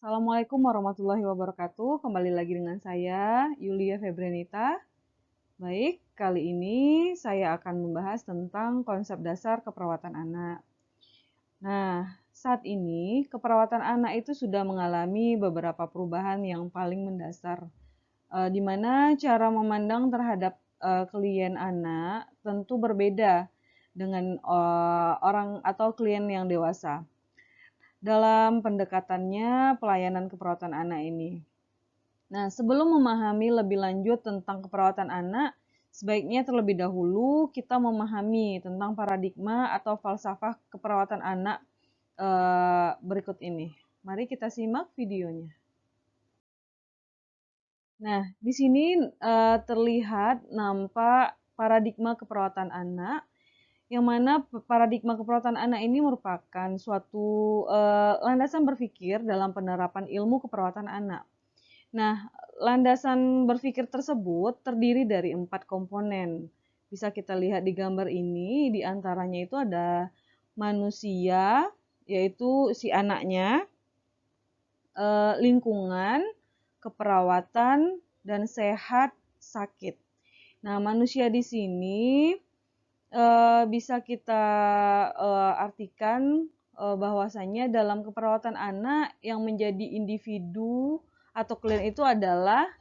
Assalamualaikum warahmatullahi wabarakatuh. Kembali lagi dengan saya, Yulia Febrenita. Baik, kali ini saya akan membahas tentang konsep dasar keperawatan anak. Nah, saat ini keperawatan anak itu sudah mengalami beberapa perubahan yang paling mendasar, di mana cara memandang terhadap klien anak tentu berbeda dengan orang atau klien yang dewasa dalam pendekatannya pelayanan keperawatan anak ini. Nah, sebelum memahami lebih lanjut tentang keperawatan anak, sebaiknya terlebih dahulu kita memahami tentang paradigma atau falsafah keperawatan anak berikut ini. Mari kita simak videonya. Nah, di sini terlihat nampak paradigma keperawatan anak, yang mana paradigma keperawatan anak ini merupakan suatu landasan berpikir dalam penerapan ilmu keperawatan anak. Nah, landasan berpikir tersebut terdiri dari 4 komponen. Bisa kita lihat di gambar ini, di antaranya itu ada manusia, yaitu si anaknya, lingkungan, keperawatan, dan sehat sakit. Nah, manusia di sini bisa kita artikan bahwasanya dalam keperawatan anak yang menjadi individu atau klien itu adalah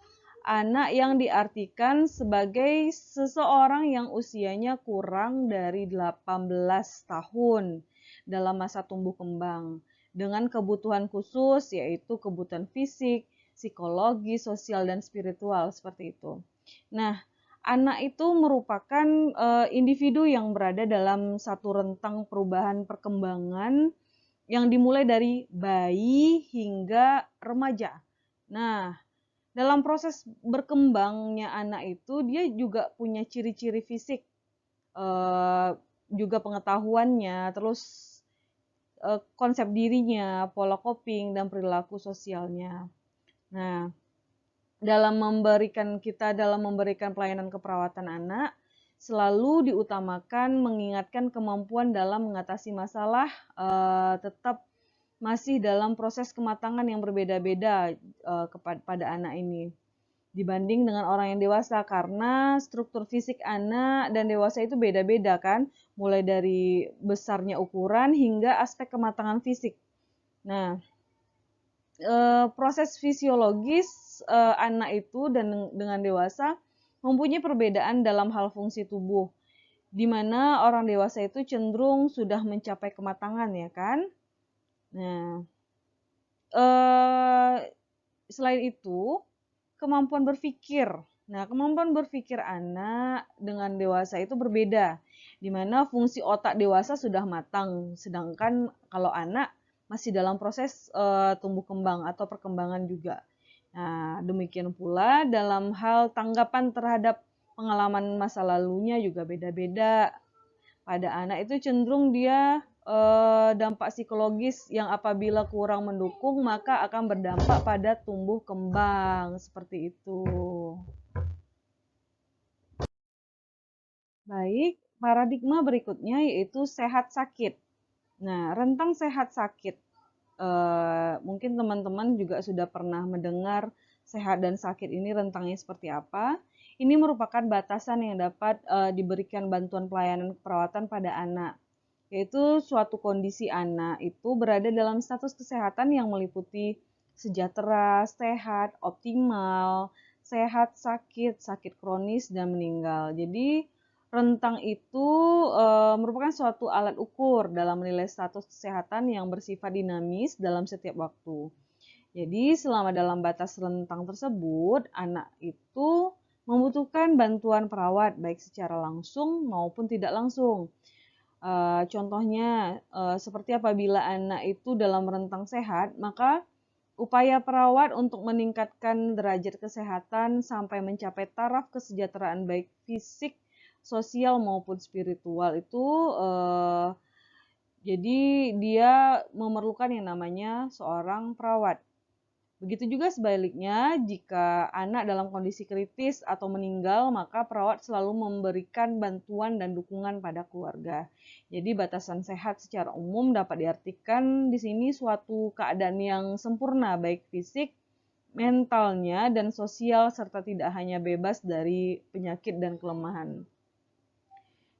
anak yang diartikan sebagai seseorang yang usianya kurang dari 18 tahun dalam masa tumbuh kembang dengan kebutuhan khusus yaitu kebutuhan fisik, psikologi, sosial, dan spiritual seperti itu. Nah, anak itu merupakan individu yang berada dalam satu rentang perubahan perkembangan yang dimulai dari bayi hingga remaja. Nah, dalam proses berkembangnya anak itu dia juga punya ciri-ciri fisik, juga pengetahuannya, terus konsep dirinya, pola coping, dan perilaku sosialnya. Nah, dalam memberikan pelayanan keperawatan anak, selalu diutamakan mengingatkan kemampuan dalam mengatasi masalah, tetap masih dalam proses kematangan yang berbeda-beda pada anak ini dibanding dengan orang yang dewasa, karena struktur fisik anak dan dewasa itu beda-beda kan, mulai dari besarnya ukuran hingga aspek kematangan fisik. Nah, proses fisiologis anak itu dan dengan dewasa mempunyai perbedaan dalam hal fungsi tubuh, di mana orang dewasa itu cenderung sudah mencapai kematangan ya kan. Nah, selain itu kemampuan berpikir. Nah, kemampuan berpikir anak dengan dewasa itu berbeda, di mana fungsi otak dewasa sudah matang, sedangkan kalau anak masih dalam proses tumbuh kembang atau perkembangan juga. Nah, demikian pula dalam hal tanggapan terhadap pengalaman masa lalunya juga beda-beda. Pada anak itu cenderung dia dampak psikologis yang apabila kurang mendukung maka akan berdampak pada tumbuh kembang seperti itu. Baik, paradigma berikutnya yaitu sehat sakit. Nah, rentang sehat sakit. Mungkin teman-teman juga sudah pernah mendengar sehat dan sakit ini rentangnya seperti apa. Ini merupakan batasan yang dapat diberikan bantuan pelayanan keperawatan pada anak, yaitu suatu kondisi anak itu berada dalam status kesehatan yang meliputi sejahtera, sehat, optimal, sehat, sakit, sakit kronis, dan meninggal. Jadi rentang itu merupakan suatu alat ukur dalam menilai status kesehatan yang bersifat dinamis dalam setiap waktu. Jadi selama dalam batas rentang tersebut, anak itu membutuhkan bantuan perawat baik secara langsung maupun tidak langsung. Contohnya seperti apabila anak itu dalam rentang sehat, maka upaya perawat untuk meningkatkan derajat kesehatan sampai mencapai taraf kesejahteraan baik fisik, sosial maupun spiritual itu jadi dia memerlukan yang namanya seorang perawat. Begitu juga sebaliknya, jika anak dalam kondisi kritis atau meninggal, maka perawat selalu memberikan bantuan dan dukungan pada keluarga. Jadi batasan sehat secara umum dapat diartikan di sini suatu keadaan yang sempurna, baik fisik, mentalnya, dan sosial, serta tidak hanya bebas dari penyakit dan kelemahan.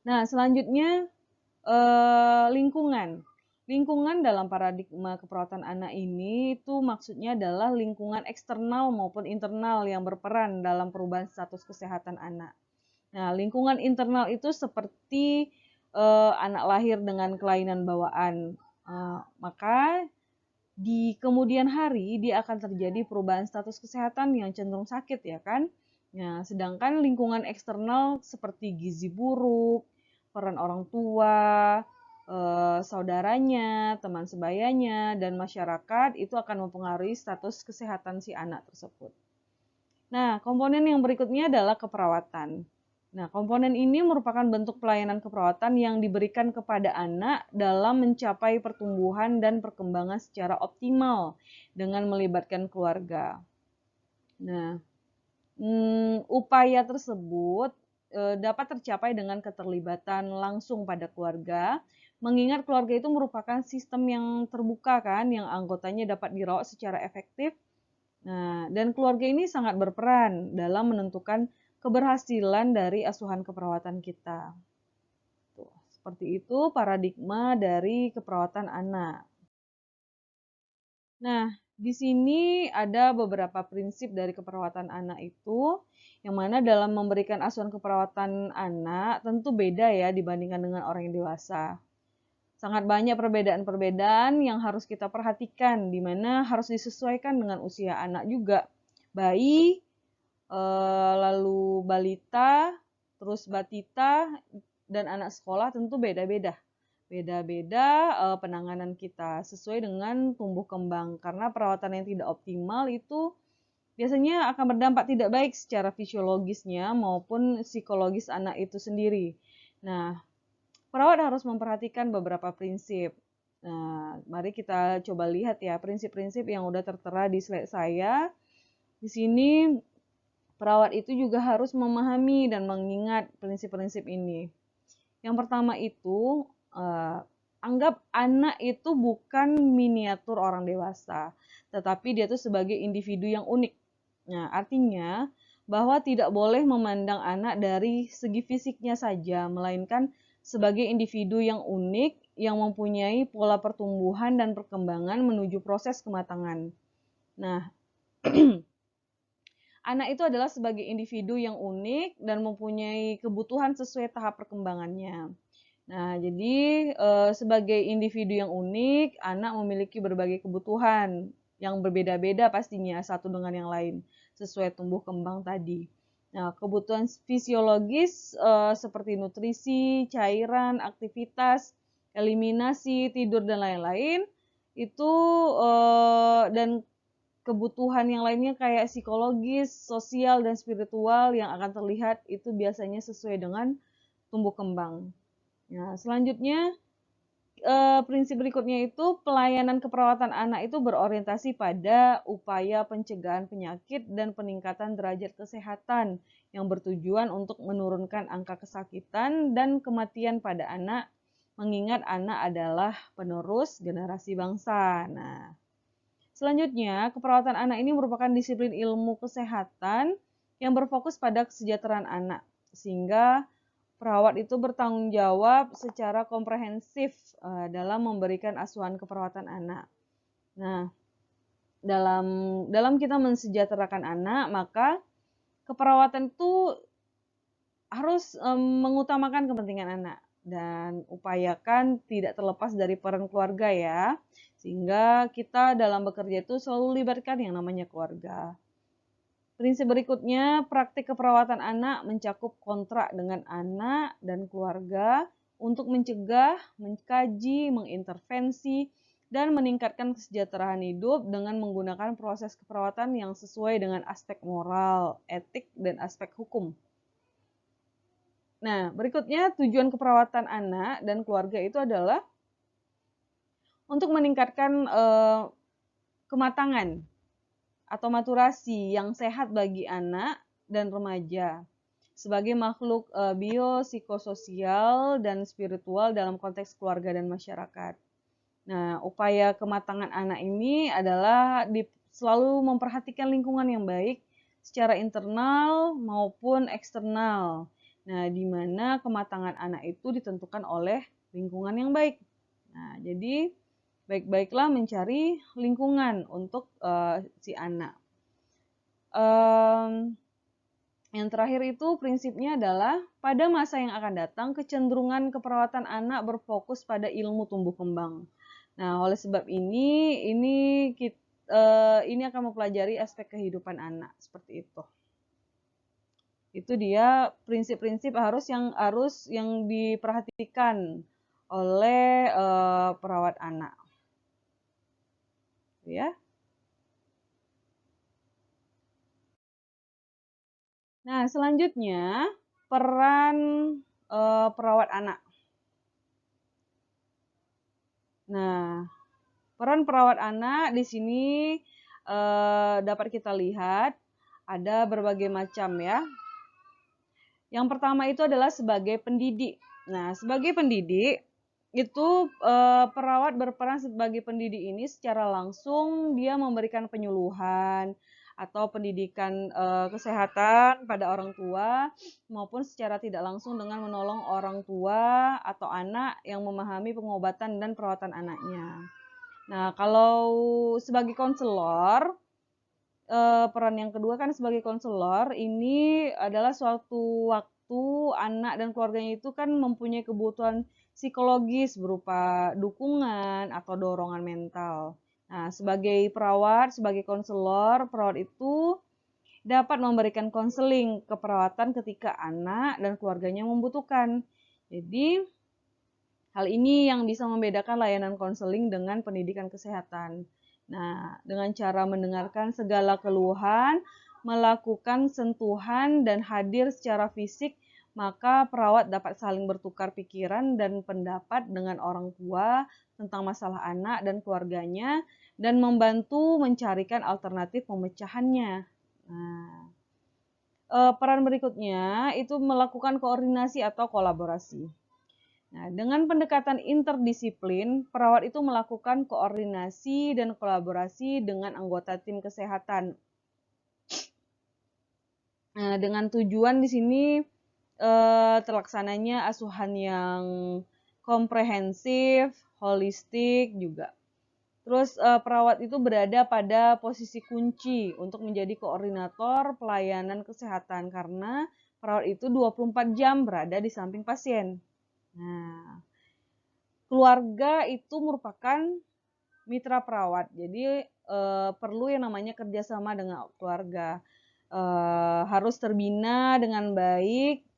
Nah, selanjutnya lingkungan. Lingkungan dalam paradigma keperawatan anak ini itu maksudnya adalah lingkungan eksternal maupun internal yang berperan dalam perubahan status kesehatan anak. Nah, lingkungan internal itu seperti anak lahir dengan kelainan bawaan. Maka di kemudian hari dia akan terjadi perubahan status kesehatan yang cenderung sakit, ya kan? Nah, sedangkan lingkungan eksternal seperti gizi buruk, peran orang tua, saudaranya, teman sebayanya, dan masyarakat itu akan mempengaruhi status kesehatan si anak tersebut. Nah, komponen yang berikutnya adalah keperawatan. Nah, komponen ini merupakan bentuk pelayanan keperawatan yang diberikan kepada anak dalam mencapai pertumbuhan dan perkembangan secara optimal dengan melibatkan keluarga. Nah, upaya tersebut dapat tercapai dengan keterlibatan langsung pada keluarga, mengingat keluarga itu merupakan sistem yang terbuka kan, yang anggotanya dapat dirawat secara efektif. Nah, dan keluarga ini sangat berperan dalam menentukan keberhasilan dari asuhan keperawatan kita. Tuh, seperti itu paradigma dari keperawatan anak. Nah, di sini ada beberapa prinsip dari keperawatan anak itu, yang mana dalam memberikan asuhan keperawatan anak tentu beda ya dibandingkan dengan orang yang dewasa. Sangat banyak perbedaan-perbedaan yang harus kita perhatikan, di mana harus disesuaikan dengan usia anak juga. Bayi, lalu balita, terus batita, dan anak sekolah tentu beda-beda. Beda-beda penanganan kita sesuai dengan tumbuh kembang. Karena perawatan yang tidak optimal itu biasanya akan berdampak tidak baik secara fisiologisnya maupun psikologis anak itu sendiri. Nah, perawat harus memperhatikan beberapa prinsip. Nah, mari kita coba lihat ya prinsip-prinsip yang udah tertera di slide saya. Di sini perawat itu juga harus memahami dan mengingat prinsip-prinsip ini. Yang pertama itu, anggap anak itu bukan miniatur orang dewasa, tetapi dia itu sebagai individu yang unik. Nah, artinya bahwa tidak boleh memandang anak dari segi fisiknya saja, melainkan sebagai individu yang unik yang mempunyai pola pertumbuhan dan perkembangan menuju proses kematangan. Nah, anak itu adalah sebagai individu yang unik dan mempunyai kebutuhan sesuai tahap perkembangannya. Nah, jadi sebagai individu yang unik, anak memiliki berbagai kebutuhan yang berbeda-beda pastinya satu dengan yang lain, sesuai tumbuh kembang tadi. Nah, kebutuhan fisiologis seperti nutrisi, cairan, aktivitas, eliminasi, tidur, dan lain-lain, itu dan kebutuhan yang lainnya kayak psikologis, sosial, dan spiritual yang akan terlihat itu biasanya sesuai dengan tumbuh kembang. Nah, selanjutnya prinsip berikutnya itu pelayanan keperawatan anak itu berorientasi pada upaya pencegahan penyakit dan peningkatan derajat kesehatan yang bertujuan untuk menurunkan angka kesakitan dan kematian pada anak, mengingat anak adalah penerus generasi bangsa. Nah, selanjutnya, keperawatan anak ini merupakan disiplin ilmu kesehatan yang berfokus pada kesejahteraan anak, sehingga perawat itu bertanggung jawab secara komprehensif dalam memberikan asuhan keperawatan anak. Nah, dalam kita mensejahterakan anak, maka keperawatan itu harus mengutamakan kepentingan anak dan upayakan tidak terlepas dari peran keluarga ya. Sehingga kita dalam bekerja itu selalu libatkan yang namanya keluarga. Prinsip berikutnya, praktik keperawatan anak mencakup kontrak dengan anak dan keluarga untuk mencegah, mengkaji, mengintervensi, dan meningkatkan kesejahteraan hidup dengan menggunakan proses keperawatan yang sesuai dengan aspek moral, etik, dan aspek hukum. Nah, berikutnya tujuan keperawatan anak dan keluarga itu adalah untuk meningkatkan kematangan atau maturasi yang sehat bagi anak dan remaja sebagai makhluk biopsikososial dan spiritual dalam konteks keluarga dan masyarakat. Nah, upaya kematangan anak ini adalah selalu memperhatikan lingkungan yang baik secara internal maupun eksternal. Nah, di mana kematangan anak itu ditentukan oleh lingkungan yang baik. Nah, jadi baik-baiklah mencari lingkungan untuk si anak. Yang terakhir itu prinsipnya adalah pada masa yang akan datang kecenderungan keperawatan anak berfokus pada ilmu tumbuh kembang. Nah, oleh sebab ini akan mempelajari aspek kehidupan anak seperti itu. Itu dia prinsip-prinsip yang diperhatikan oleh perawat anak. Ya. Nah, selanjutnya peran perawat anak. Nah, peran perawat anak di sini dapat kita lihat ada berbagai macam ya. Yang pertama itu adalah sebagai pendidik. Nah, sebagai pendidik itu perawat berperan sebagai pendidik ini secara langsung dia memberikan penyuluhan atau pendidikan kesehatan pada orang tua maupun secara tidak langsung dengan menolong orang tua atau anak yang memahami pengobatan dan perawatan anaknya. Nah, kalau sebagai konselor, peran yang kedua kan sebagai konselor, ini adalah suatu waktu anak dan keluarganya itu kan mempunyai kebutuhan psikologis berupa dukungan atau dorongan mental. Nah, sebagai perawat, sebagai konselor, perawat itu dapat memberikan konseling keperawatan ketika anak dan keluarganya membutuhkan. Jadi, hal ini yang bisa membedakan layanan konseling dengan pendidikan kesehatan. Nah, dengan cara mendengarkan segala keluhan, melakukan sentuhan, dan hadir secara fisik, maka perawat dapat saling bertukar pikiran dan pendapat dengan orang tua tentang masalah anak dan keluarganya, dan membantu mencarikan alternatif pemecahannya. Nah, peran berikutnya itu melakukan koordinasi atau kolaborasi. Nah, dengan pendekatan interdisiplin, perawat itu melakukan koordinasi dan kolaborasi dengan anggota tim kesehatan. Nah, dengan tujuan di sini terlaksananya asuhan yang komprehensif, holistik juga. Terus perawat itu berada pada posisi kunci untuk menjadi koordinator pelayanan kesehatan karena perawat itu 24 jam berada di samping pasien. Nah, keluarga itu merupakan mitra perawat, jadi perlu yang namanya kerjasama dengan keluarga. Harus terbina dengan baik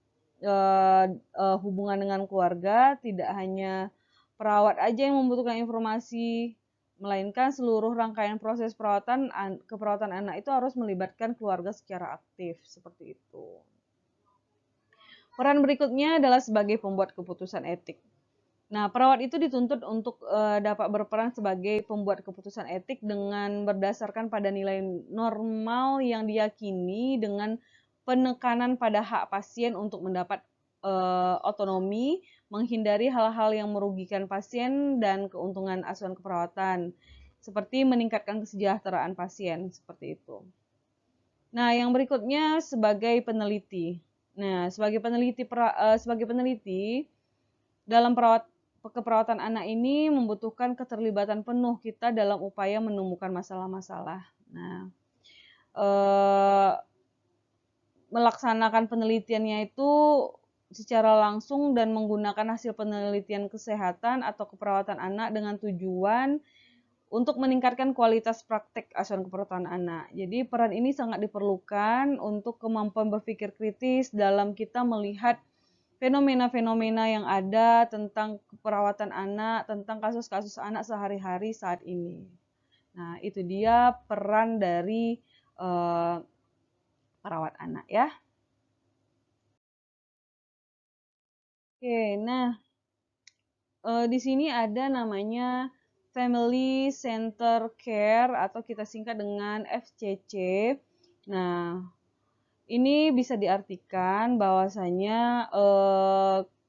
hubungan dengan keluarga, tidak hanya perawat aja yang membutuhkan informasi, melainkan seluruh rangkaian proses keperawatan anak itu harus melibatkan keluarga secara aktif, seperti itu. Peran berikutnya adalah sebagai pembuat keputusan etik. Nah, perawat itu dituntut untuk dapat berperan sebagai pembuat keputusan etik dengan berdasarkan pada nilai normal yang diyakini dengan penekanan pada hak pasien untuk mendapat otonomi, menghindari hal-hal yang merugikan pasien dan keuntungan asuhan keperawatan, seperti meningkatkan kesejahteraan pasien, seperti itu. Nah, yang berikutnya sebagai peneliti. Nah, sebagai peneliti dalam keperawatan anak ini membutuhkan keterlibatan penuh kita dalam upaya menemukan masalah-masalah. Nah, melaksanakan penelitiannya itu secara langsung dan menggunakan hasil penelitian kesehatan atau keperawatan anak dengan tujuan untuk meningkatkan kualitas praktek asuhan keperawatan anak. Jadi peran ini sangat diperlukan untuk kemampuan berpikir kritis dalam kita melihat fenomena-fenomena yang ada tentang keperawatan anak, tentang kasus-kasus anak sehari-hari saat ini. Nah, itu dia peran dari perawat anak ya. Oke, nah di sini ada namanya Family Center Care atau kita singkat dengan FCC. Nah, ini bisa diartikan bahwasanya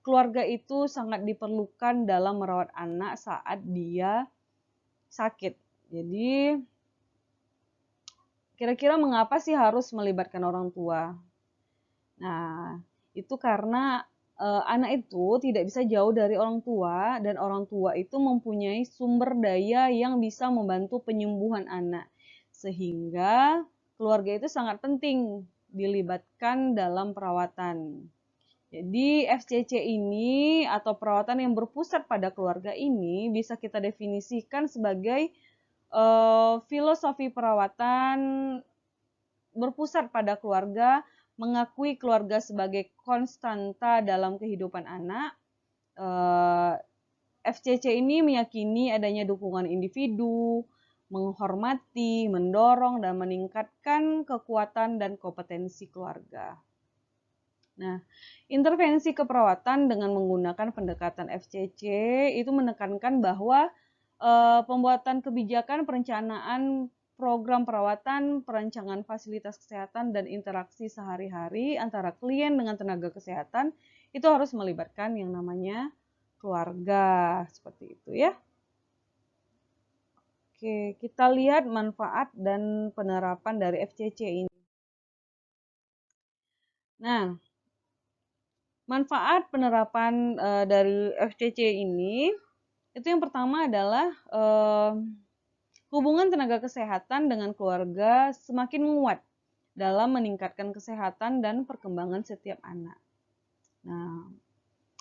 keluarga itu sangat diperlukan dalam merawat anak saat dia sakit. Jadi, kira-kira mengapa sih harus melibatkan orang tua? Nah, itu karena anak itu tidak bisa jauh dari orang tua dan orang tua itu mempunyai sumber daya yang bisa membantu penyembuhan anak. Sehingga keluarga itu sangat penting dilibatkan dalam perawatan. Jadi FCC ini atau perawatan yang berpusat pada keluarga ini bisa kita definisikan sebagai filosofi perawatan berpusat pada keluarga, mengakui keluarga sebagai konstanta dalam kehidupan anak. FCC ini meyakini adanya dukungan individu, menghormati, mendorong, dan meningkatkan kekuatan dan kompetensi keluarga. Nah, intervensi keperawatan dengan menggunakan pendekatan FCC itu menekankan bahwa pembuatan kebijakan, perencanaan program perawatan, perancangan fasilitas kesehatan, dan interaksi sehari-hari antara klien dengan tenaga kesehatan itu harus melibatkan yang namanya keluarga, seperti itu ya. Oke, kita lihat manfaat dan penerapan dari FCC ini. Nah, manfaat penerapan dari FCC ini, itu yang pertama adalah hubungan tenaga kesehatan dengan keluarga semakin menguat dalam meningkatkan kesehatan dan perkembangan setiap anak. Nah,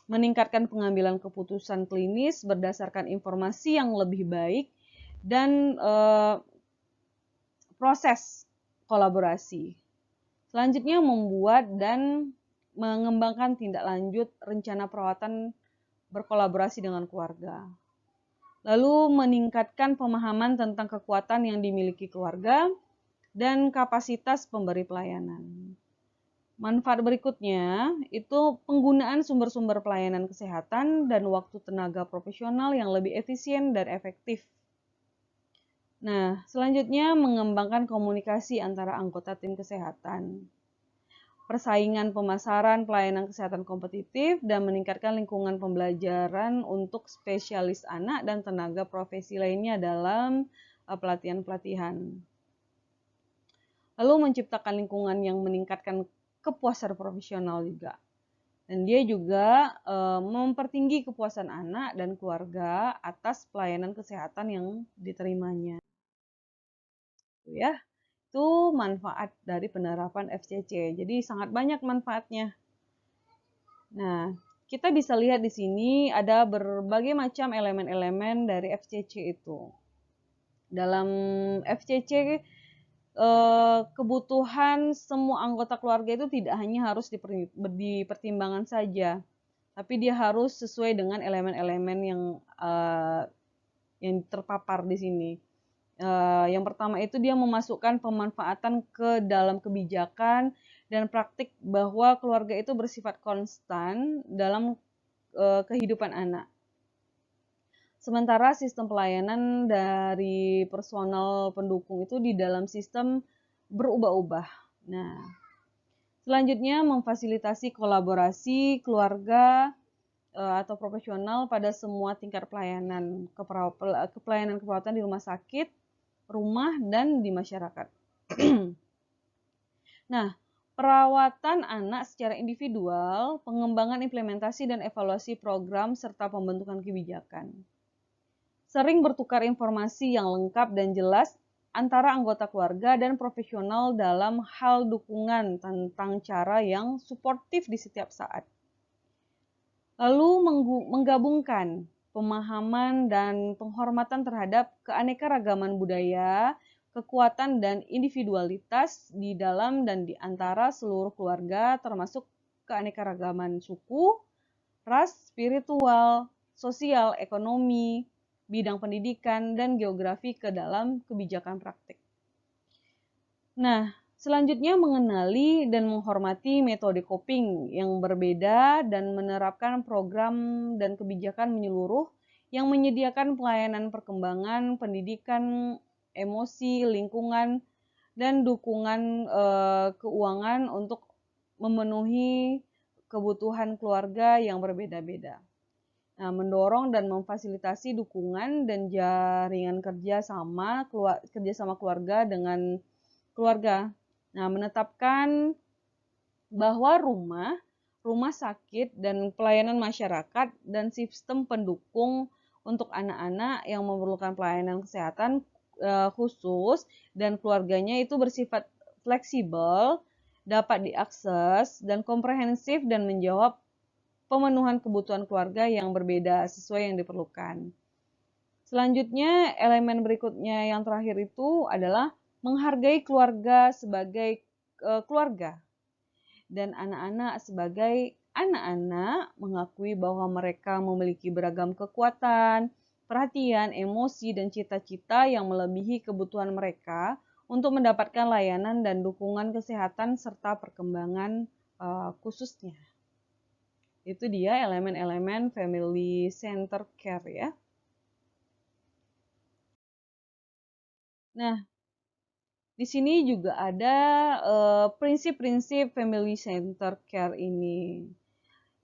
meningkatkan pengambilan keputusan klinis berdasarkan informasi yang lebih baik dan proses kolaborasi. Selanjutnya membuat dan mengembangkan tindak lanjut rencana perawatan berkolaborasi dengan keluarga. Lalu meningkatkan pemahaman tentang kekuatan yang dimiliki keluarga dan kapasitas pemberi pelayanan. Manfaat berikutnya itu penggunaan sumber-sumber pelayanan kesehatan dan waktu tenaga profesional yang lebih efisien dan efektif. Nah, selanjutnya mengembangkan komunikasi antara anggota tim kesehatan. Persaingan pemasaran pelayanan kesehatan kompetitif dan meningkatkan lingkungan pembelajaran untuk spesialis anak dan tenaga profesi lainnya dalam pelatihan-pelatihan. Lalu menciptakan lingkungan yang meningkatkan kepuasan profesional juga. Dan dia juga mempertinggi kepuasan anak dan keluarga atas pelayanan kesehatan yang diterimanya. Ya. Itu manfaat dari penerapan FCC. Jadi sangat banyak manfaatnya. Nah, kita bisa lihat di sini ada berbagai macam elemen-elemen dari FCC itu. Dalam FCC, kebutuhan semua anggota keluarga itu tidak hanya harus dipertimbangkan saja, tapi dia harus sesuai dengan elemen-elemen yang terpapar di sini. Yang pertama itu dia memasukkan pemanfaatan ke dalam kebijakan dan praktik bahwa keluarga itu bersifat konstan dalam kehidupan anak. Sementara sistem pelayanan dari personal pendukung itu di dalam sistem berubah-ubah. Nah, selanjutnya memfasilitasi kolaborasi keluarga atau profesional pada semua tingkat pelayanan keperawatan di rumah sakit, rumah, dan di masyarakat. Nah, perawatan anak secara individual, pengembangan implementasi dan evaluasi program, serta pembentukan kebijakan. Sering bertukar informasi yang lengkap dan jelas antara anggota keluarga dan profesional dalam hal dukungan tentang cara yang suportif di setiap saat. Lalu menggabungkan pemahaman dan penghormatan terhadap keanekaragaman budaya, kekuatan dan individualitas di dalam dan di antara seluruh keluarga, termasuk keanekaragaman suku, ras, spiritual, sosial, ekonomi, bidang pendidikan, dan geografi ke dalam kebijakan praktik. Nah, selanjutnya mengenali dan menghormati metode coping yang berbeda dan menerapkan program dan kebijakan menyeluruh yang menyediakan pelayanan perkembangan, pendidikan, emosi, lingkungan, dan dukungan keuangan untuk memenuhi kebutuhan keluarga yang berbeda-beda. Nah, mendorong dan memfasilitasi dukungan dan jaringan kerjasama keluarga dengan keluarga. Nah, menetapkan bahwa rumah sakit dan pelayanan masyarakat dan sistem pendukung untuk anak-anak yang memerlukan pelayanan kesehatan khusus dan keluarganya itu bersifat fleksibel, dapat diakses dan komprehensif dan menjawab pemenuhan kebutuhan keluarga yang berbeda sesuai yang diperlukan. Selanjutnya, elemen berikutnya yang terakhir itu adalah menghargai keluarga sebagai keluarga dan anak-anak sebagai anak-anak, mengakui bahwa mereka memiliki beragam kekuatan, perhatian, emosi, dan cita-cita yang melebihi kebutuhan mereka untuk mendapatkan layanan dan dukungan kesehatan serta perkembangan khususnya. Itu dia elemen-elemen family center care ya. Nah, di sini juga ada prinsip-prinsip family center care ini.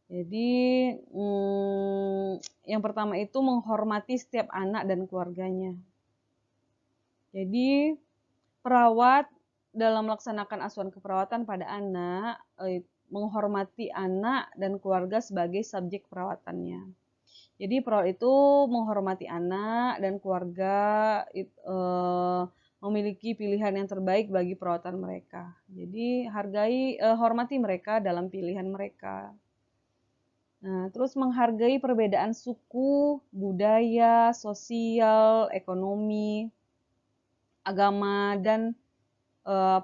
Jadi, yang pertama itu menghormati setiap anak dan keluarganya. Jadi, perawat dalam melaksanakan asuhan keperawatan pada anak, menghormati anak dan keluarga sebagai subjek perawatannya. Jadi, perawat itu menghormati anak dan keluarga, memiliki pilihan yang terbaik bagi perawatan mereka. Jadi, hormati mereka dalam pilihan mereka. Nah, terus menghargai perbedaan suku, budaya, sosial, ekonomi, agama, dan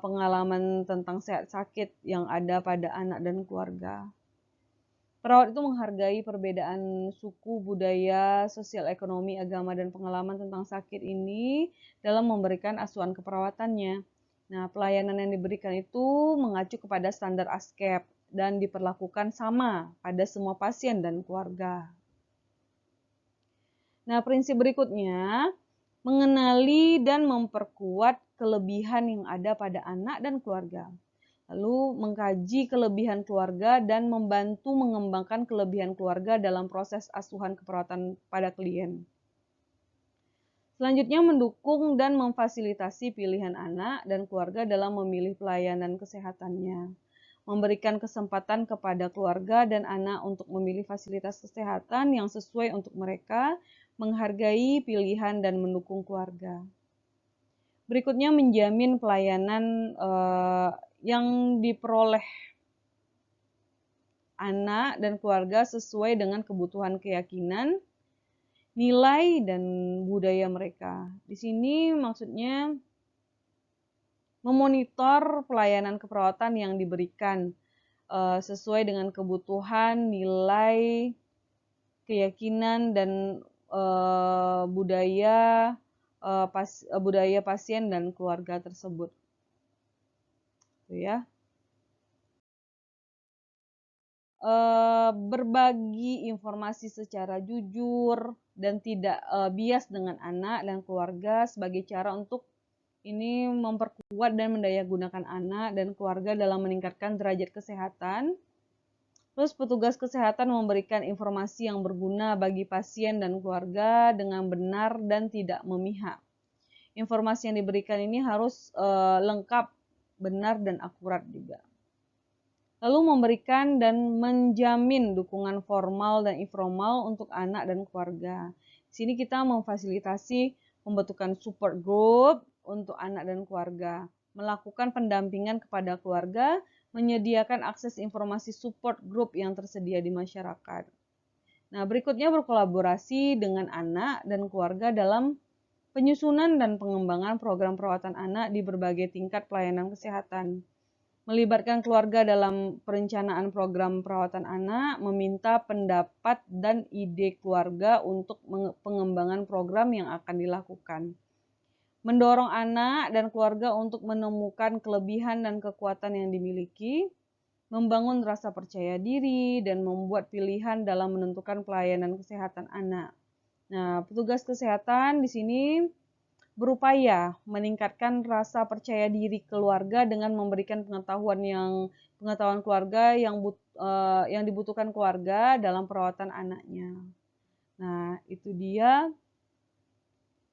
pengalaman tentang sehat sakit yang ada pada anak dan keluarga. Perawat itu menghargai perbedaan suku, budaya, sosial, ekonomi, agama, dan pengalaman tentang sakit ini dalam memberikan asuhan keperawatannya. Nah, pelayanan yang diberikan itu mengacu kepada standar ASKEP dan diperlakukan sama pada semua pasien dan keluarga. Nah, prinsip berikutnya, mengenali dan memperkuat kelebihan yang ada pada anak dan keluarga. Lalu mengkaji kelebihan keluarga dan membantu mengembangkan kelebihan keluarga dalam proses asuhan keperawatan pada klien. Selanjutnya, mendukung dan memfasilitasi pilihan anak dan keluarga dalam memilih pelayanan kesehatannya. Memberikan kesempatan kepada keluarga dan anak untuk memilih fasilitas kesehatan yang sesuai untuk mereka, menghargai pilihan dan mendukung keluarga. Berikutnya, menjamin pelayanan yang diperoleh anak dan keluarga sesuai dengan kebutuhan keyakinan, nilai, dan budaya mereka. Di sini maksudnya memonitor pelayanan keperawatan yang diberikan sesuai dengan kebutuhan, nilai, keyakinan, dan budaya pasien dan keluarga tersebut. Itu ya. Berbagi informasi secara jujur dan tidak bias dengan anak dan keluarga sebagai cara untuk ini memperkuat dan mendayagunakan anak dan keluarga dalam meningkatkan derajat kesehatan. Terus petugas kesehatan memberikan informasi yang berguna bagi pasien dan keluarga dengan benar dan tidak memihak. Informasi yang diberikan ini harus lengkap, benar, dan akurat juga. Lalu memberikan dan menjamin dukungan formal dan informal untuk anak dan keluarga. Di sini kita memfasilitasi pembentukan support group untuk anak dan keluarga, melakukan pendampingan kepada keluarga, menyediakan akses informasi support group yang tersedia di masyarakat. Nah, berikutnya berkolaborasi dengan anak dan keluarga dalam penyusunan dan pengembangan program perawatan anak di berbagai tingkat pelayanan kesehatan. Melibatkan keluarga dalam perencanaan program perawatan anak, meminta pendapat dan ide keluarga untuk pengembangan program yang akan dilakukan. Mendorong anak dan keluarga untuk menemukan kelebihan dan kekuatan yang dimiliki, membangun rasa percaya diri, dan membuat pilihan dalam menentukan pelayanan kesehatan anak. Nah, petugas kesehatan di sini berupaya meningkatkan rasa percaya diri keluarga dengan memberikan pengetahuan keluarga yang dibutuhkan keluarga dalam perawatan anaknya. Nah, itu dia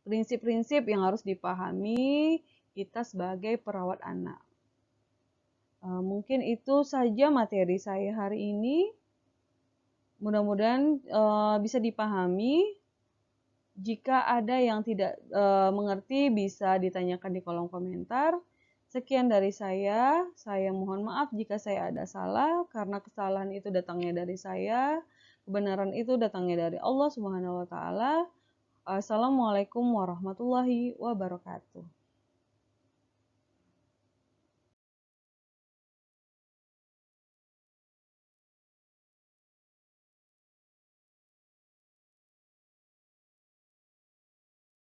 prinsip-prinsip yang harus dipahami kita sebagai perawat anak. Mungkin itu saja materi saya hari ini. Mudah-mudahan bisa dipahami. Jika ada yang tidak mengerti bisa ditanyakan di kolom komentar. Sekian dari saya mohon maaf jika saya ada salah karena kesalahan itu datangnya dari saya, kebenaran itu datangnya dari Allah Subhanahu wa taala. Assalamualaikum warahmatullahi wabarakatuh.